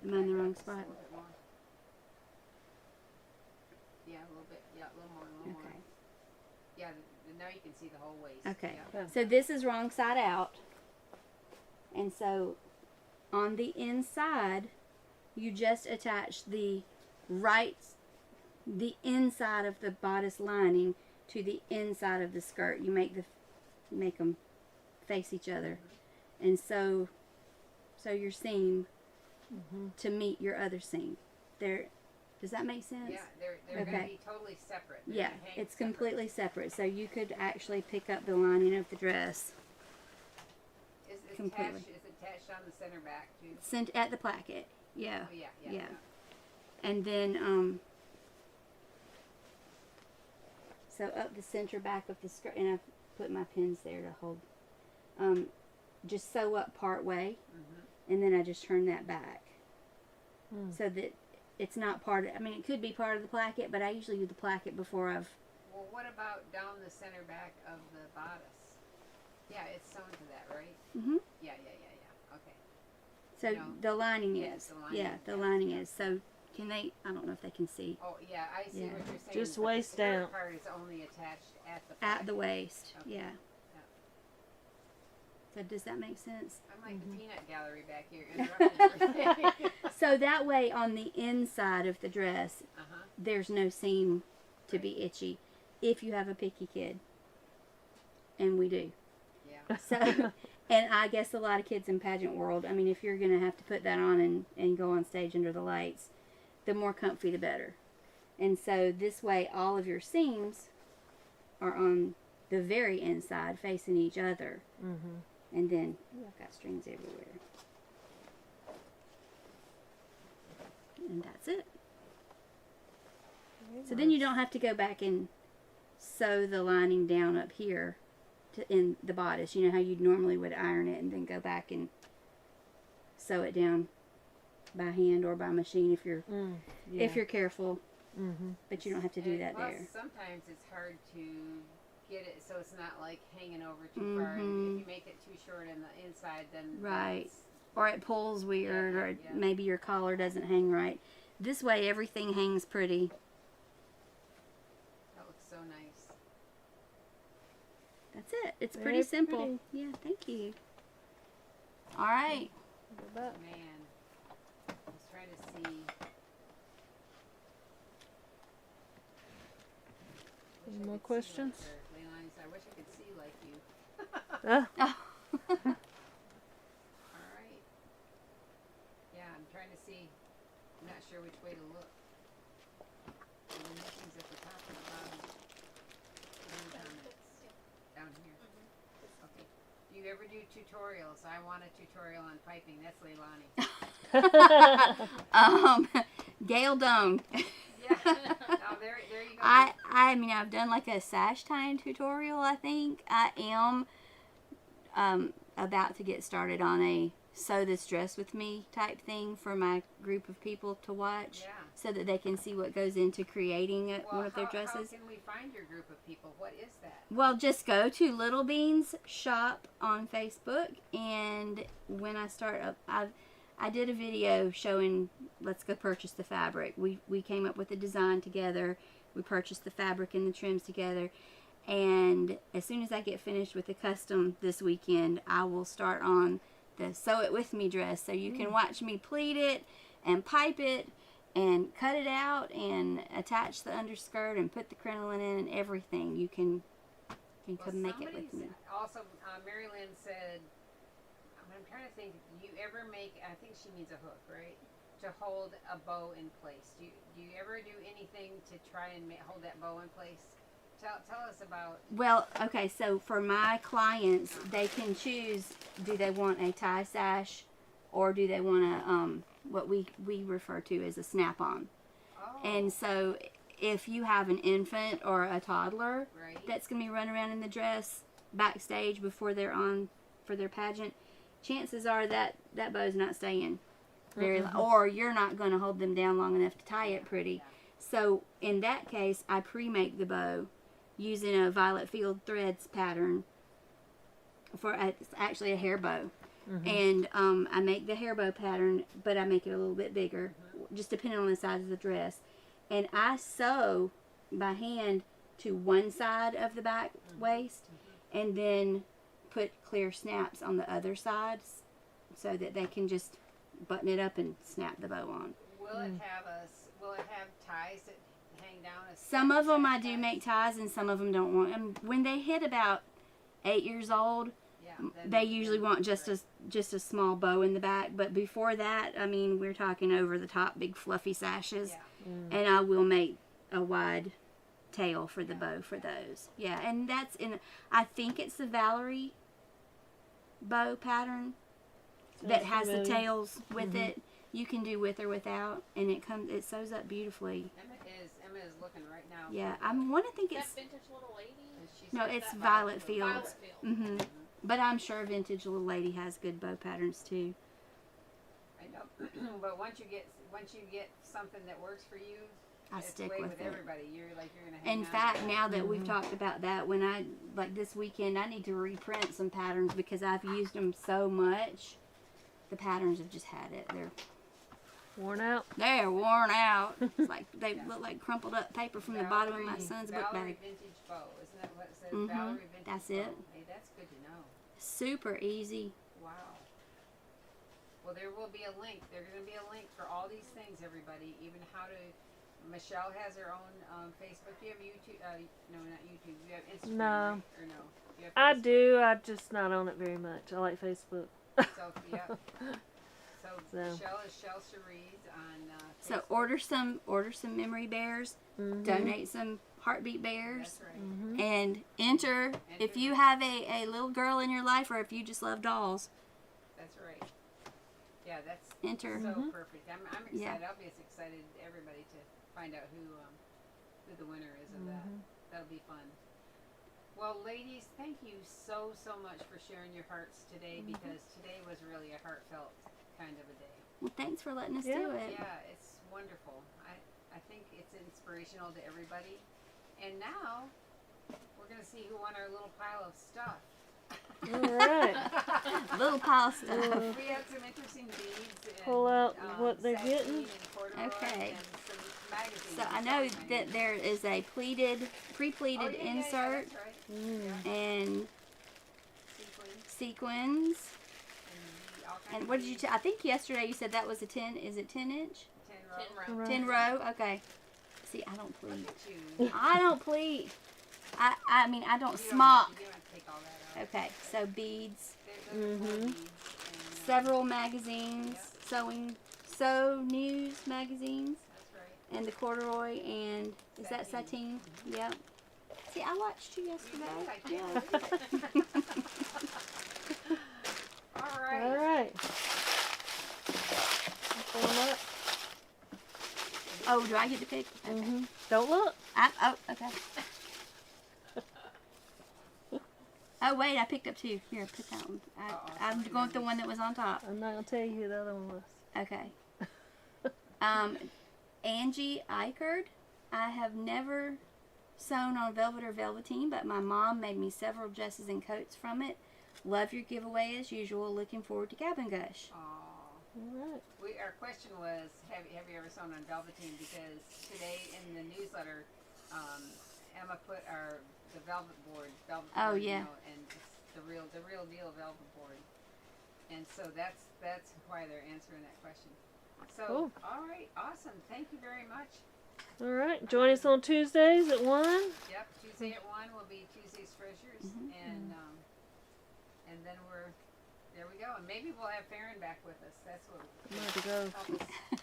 bit Am I in the wrong Just a spot? little bit more. Yeah, a little bit. Yeah, a little more. A little more. Okay. Yeah, now you can see the whole waist. Okay. Yeah. So this is wrong side out. And so on the inside, you just attach the inside of the bodice lining to the inside of the skirt. You make them face each other. And so your seam to meet your other seam. Does that make sense? Yeah, they're going to be totally separate. They're Yeah, gonna hang it's separate. completely separate. So you could actually pick up the lining of the dress Is it completely. attached on the center back too? sent at the placket. Yeah. Oh, yeah. Yeah. And then so up the center back of the skirt, and I put my pins there to hold. Just sew up part way, and then I just turn that back so that it's not part of. I mean, it could be part of the placket, but I usually do the placket before I've. Well, what about down the center back of the bodice? Yeah, it's sewn to that, right? Mhm. Yeah. Okay. So No. the lining Yes, is. the lining, Yeah, the yeah, lining yeah. is. So can they? I don't know if they can see Oh, yeah, I see Yeah. what you're saying. Just but waist the skirt down. part is only attached at the at the placket. waist. Okay. Yeah. So does that make sense? I'm like the peanut gallery back here interrupting. So that way on the inside of the dress, Uh-huh. there's no seam to be itchy if you have a picky kid. And we do. Yeah. So, and I guess a lot of kids in pageant world, I mean, if you're going to have to put that on and go on stage under the lights, the more comfy the better. And so this way all of your seams are on the very inside facing each other. And then, I've got strings everywhere. And that's it. So then you don't have to go back and sew the lining down up here in the bodice. You know how you normally would iron it and then go back and sew it down by hand or by machine if you're careful. But you don't have to do And that plus, there. sometimes it's hard to get it so it's not like hanging over too far. And if you make it too short on the inside, then Right. it's- Or it pulls weird, or yeah. maybe your collar doesn't hang right. This way everything hangs pretty. that looks so nice. That's it. It's Very pretty simple. pretty. Yeah, thank you. All right. Man, I was trying to see. Wish Any I more could see questions? like her. Leilani said, I wish I could see like you. Oh. All right. Yeah, I'm trying to see. I'm not sure which way to look. The dimensions at the top and the bottom. And down here. Okay. Do you ever do tutorials? I want a tutorial on piping. That's Leilani. Gail Doan. Yeah. Now there you go. I mean, I've done like a sash tying tutorial, I think. I am about to get started on a sew this dress with me type thing for my group of people to watch, so that they can see what goes into creating one of their dresses. How can we find your group of people? What is that? Well, just go to Little Beans Shop on Facebook, and when I start up, I did a video showing let's go purchase the fabric. We came up with a design together. We purchased the fabric and the trims together. And as soon as I get finished with the custom this weekend, I will start on the Sew It With Me dress. So you can watch me pleat it and pipe it and cut it out and attach the underskirt and put the crinoline in and everything. You can come make it with me. Also, Mary Lynn said, I'm trying to think, do you ever make, I think she means a hook, right? To hold a bow in place. Do you ever do anything to try and hold that bow in place? Tell us about. Well, okay, so for my clients, they can choose, do they want a tie sash or do they want a, what we refer to as a snap-on. Oh. And so if you have an infant or a toddler that's going to be running around in the dress backstage before they're on for their pageant, chances are that bow's not staying very long, or you're not going to hold them down long enough to tie it pretty. So in that case, I pre-make the bow using a Violet Field Threads pattern for it's actually a hair bow. And I make the hair bow pattern, but I make it a little bit bigger, just depending on the size of the dress. And I sew by hand to one side of the back waist, and then put clear snaps on the other sides, so that they can just button it up and snap the bow on. Will it have ties that hang down? Some of them I do make ties, and some of them don't want them. When they hit about 8 years old, they usually want just a small bow in the back. But before that, I mean, we're talking over the top, big fluffy sashes, and I will make a wide tail for the bow for those. Yeah, and that's in. I think it's the Valerie bow pattern that has the tails with it. You can do with or without, and it sews up beautifully. Emma is looking right now. Yeah, I want to think Is it's that Vintage Little Lady? no, it's Violet Fields. Violet Field. But I'm sure Vintage Little Lady has good bow patterns too. I know, but once you get something that works for you, I it's stick way with it. everybody. You're gonna hang In on fact, to now that we've talked about that, when I this weekend, I need to reprint some patterns because I've used them so much. The patterns have just had it. They're worn out. They're worn out. It's like they look like crumpled up paper from the bottom of my son's book Valerie bag. Vintage Bow. Isn't that what it says? Valerie Vintage That's Bow. it. Hey, that's good to know. Super easy. Wow. Well, there will be a link. There's going to be a link for all these things, everybody. Even how to. Michelle has her own Facebook. Do you have YouTube? No, not YouTube. Do you have Instagram? No. Right? Or no? You have I Facebook? do. I'm just not on it very much. I like Facebook. So, yeah. So, So. Michelle is Shell Cherise on So Facebook. order some memory bears, donate some heartbeat bears, That's right. and enter if you have a little girl in your life or if you just love dolls. That's right. Yeah, that's Enter. so perfect. I'm excited. Yeah. I'll be as excited everybody to find out who the winner is of that. That'll be fun. Well, ladies, thank you so much for sharing your hearts today, because today was really a heartfelt kind of a day. Well, thanks for letting us do it. Yeah, it's wonderful. I think it's inspirational to everybody. And now we're gonna see who won our little pile of stuff. All right. Little pile of stuff. We had some interesting beads. And, Pull out what they're sateen getting. and corduroy Okay. and some magazines. So I know that there is a pre-pleated insert That's right. and sequins. And all kinds And of what did you? beads. I think yesterday you said that was a 10. Is it 10 inch? 10 row. Right. 10 row. Okay. See, I don't pleat. Look at you. I don't pleat. I mean I don't You smock. You don't have to take all that out. Okay. So beads, Those are cool beads. And, several magazines, sew news magazines, that's right. and the corduroy and is that sateen? Yep. See, I watched you yesterday. I Yeah. can't believe it. All right. All right. Pull 'em up. Oh, do I get to pick? Okay. Don't look. Oh, okay. Oh, wait, I picked up 2. Here, put that one. I'm going with the one that was on top. I'm not going to tell you who the other one was. Okay. Angie Eichard. I have never sewn on velvet or velveteen, but my mom made me several dresses and coats from it. Love your giveaway as usual. Looking forward to Gab and Gush. All right. Our question was, have you ever sewn on velveteen? Because today in the newsletter, Emma put the velvet board. Oh, yeah. You know, and it's the real deal velvet board. And so that's why they're answering that question. So, Cool. All right, awesome. Thank you very much. All right. Join us on Tuesdays at 1. Yep, Tuesday at 1 will be Tuesday's Treasures, and then there we go. And maybe we'll have Farron back with us. That's what I'm going to go.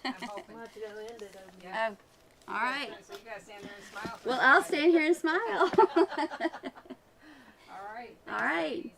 I'm hoping. I'm going to go end it over here. Yeah. Oh, all right. So you gotta stand there and smile. Well, I'll stand here and smile. All right. All right. Ladies.